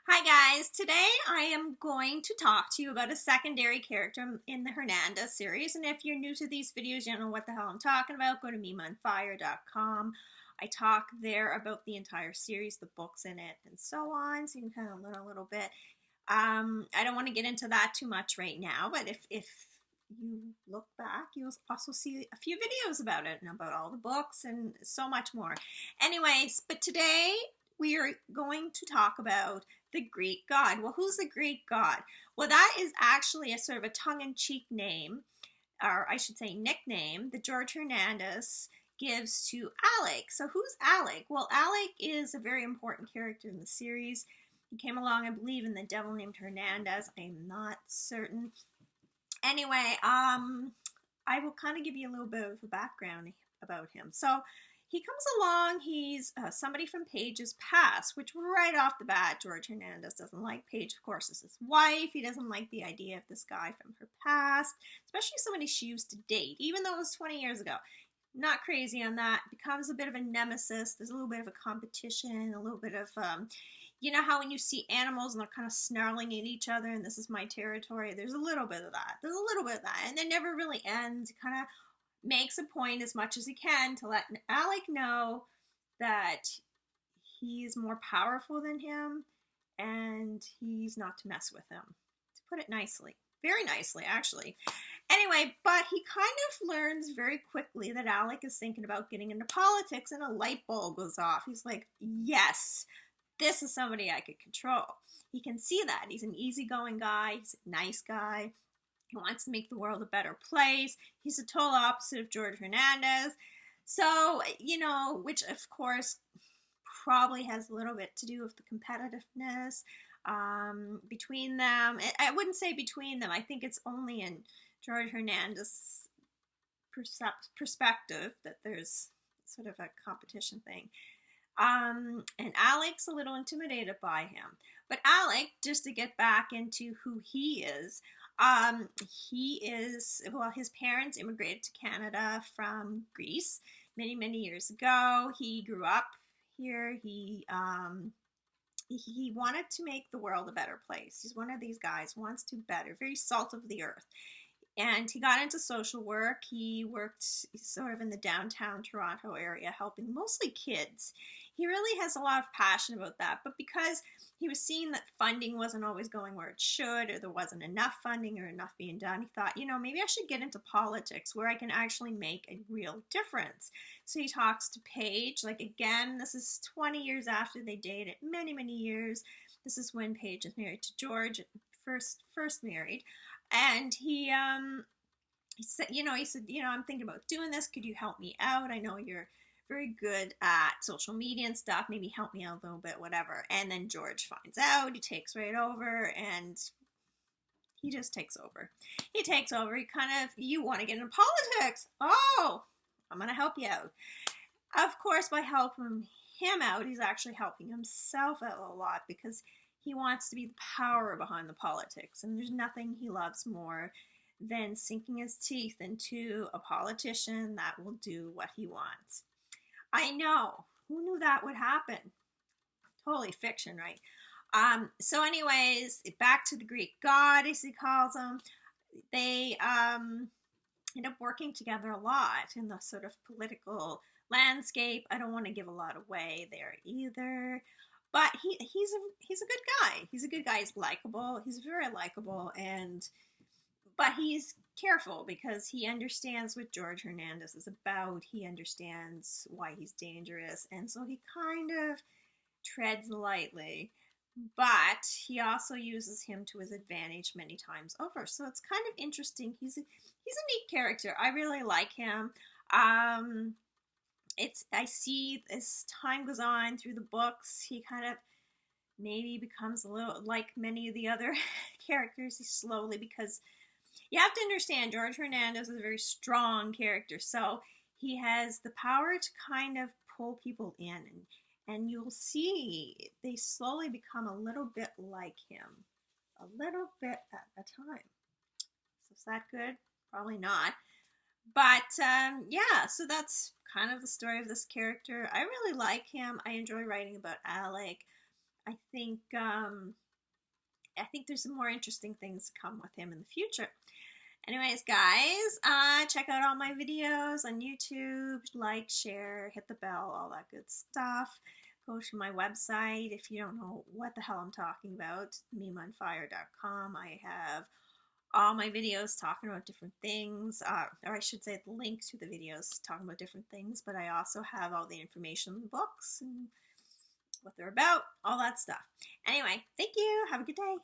Hi guys, today I am going to talk to you about a secondary character in the Hernandez series, and if you're new to these videos, you don't know what the hell I'm talking about, go to mimaonfire.com. I talk there about the entire series, the books in it, and so on, so you can kind of learn a little bit. I don't want to get into that too much right now, but if you look back, you'll also see a few videos about it and about all the books and so much more. Anyways, but today we are going to talk about the Greek god. Well, who's the Greek god? Well, that is actually a sort of a tongue-in-cheek name, or I should say nickname, that Jorge Hernandez gives to Alec. So who's Alec? Well, Alec is a very important character in the series. He came along, I believe, in The Devil Named Hernandez. I'm not certain. Anyway, I will kind of give you a little bit of a background about him. So he comes along, he's somebody from Paige's past, which right off the bat, Jorge Hernandez doesn't like. Paige, of course, is his wife. He doesn't like the idea of this guy from her past, especially somebody she used to date, even though it was 20 years ago. Not crazy on that. Becomes a bit of a nemesis. There's a little bit of a competition, a little bit of, you know how when you see animals and they're kind of snarling at each other and this is my territory? There's a little bit of that. There's a little bit of that. And it never really ends. It kind of makes a point as much as he can to let Alec know that he's more powerful than him and he's not to mess with him. To put it nicely. Very nicely, actually. Anyway, but he kind of learns very quickly that Alec is thinking about getting into politics and a light bulb goes off. He's like, yes, this is somebody I could control. He can see that. He's an easygoing guy. He's a nice guy. He wants to make the world a better place. He's the total opposite of Jorge Hernandez. So, you know, which of course probably has a little bit to do with the competitiveness between them. I wouldn't say between them. I think it's only in Jorge Hernandez's perspective that there's sort of a competition thing. And Alec's a little intimidated by him. But Alec, just to get back into who he is, well, his parents immigrated to Canada from Greece many, many years ago. He grew up here. He wanted to make the world a better place. He's one of these guys, wants to better, very salt of the earth. And he got into social work. He worked sort of in the downtown Toronto area, helping mostly kids. He really has a lot of passion about that. But because he was seeing that funding wasn't always going where it should, or there wasn't enough funding or enough being done, he thought, you know, maybe I should get into politics where I can actually make a real difference. So he talks to Paige. Like, again, this is 20 years after they dated, many, many years. This is when Paige is married to George, first married. And he said, I'm thinking about doing this. Could you help me out? I know you're very good at social media and stuff. Maybe help me out a little bit, whatever. And then George finds out. He takes right over, and he just takes over. He takes over. He kind of, you want to get into politics? Oh, I'm going to help you out. Of course, by helping him out, he's actually helping himself out a lot because he wants to be the power behind the politics, and there's nothing he loves more than sinking his teeth into a politician that will do what he wants. I know. Who knew that would happen? Totally fiction, right? So anyways, back to the Greek god, as he calls him. They end up working together a lot in the sort of political landscape. I don't want to give a lot away there either. But he's a good guy. He's a good guy. He's likable. He's very likable, but he's careful because he understands what Jorge Hernandez is about. He understands why he's dangerous, and so he kind of treads lightly. But he also uses him to his advantage many times over. So it's kind of interesting. He's a neat character. I really like him. I see as time goes on through the books, he kind of maybe becomes a little like many of the other characters. He slowly, because you have to understand, Jorge Hernandez is a very strong character, so he has the power to kind of pull people in, and you'll see they slowly become a little bit like him, a little bit at a time. So is that good? Probably not. But yeah, so that's kind of the story of this character. I really like him. I enjoy writing about Alec. I think there's some more interesting things to come with him in the future. Anyways, guys, check out all my videos on YouTube. Like, share, hit the bell, all that good stuff. Go to my website if you don't know what the hell I'm talking about, mimaonfire.com. I have all my videos talking about different things, or I should say the link to the videos talking about different things, but I also have all the information in the books and what they're about, all that stuff. Anyway, thank you. Have a good day.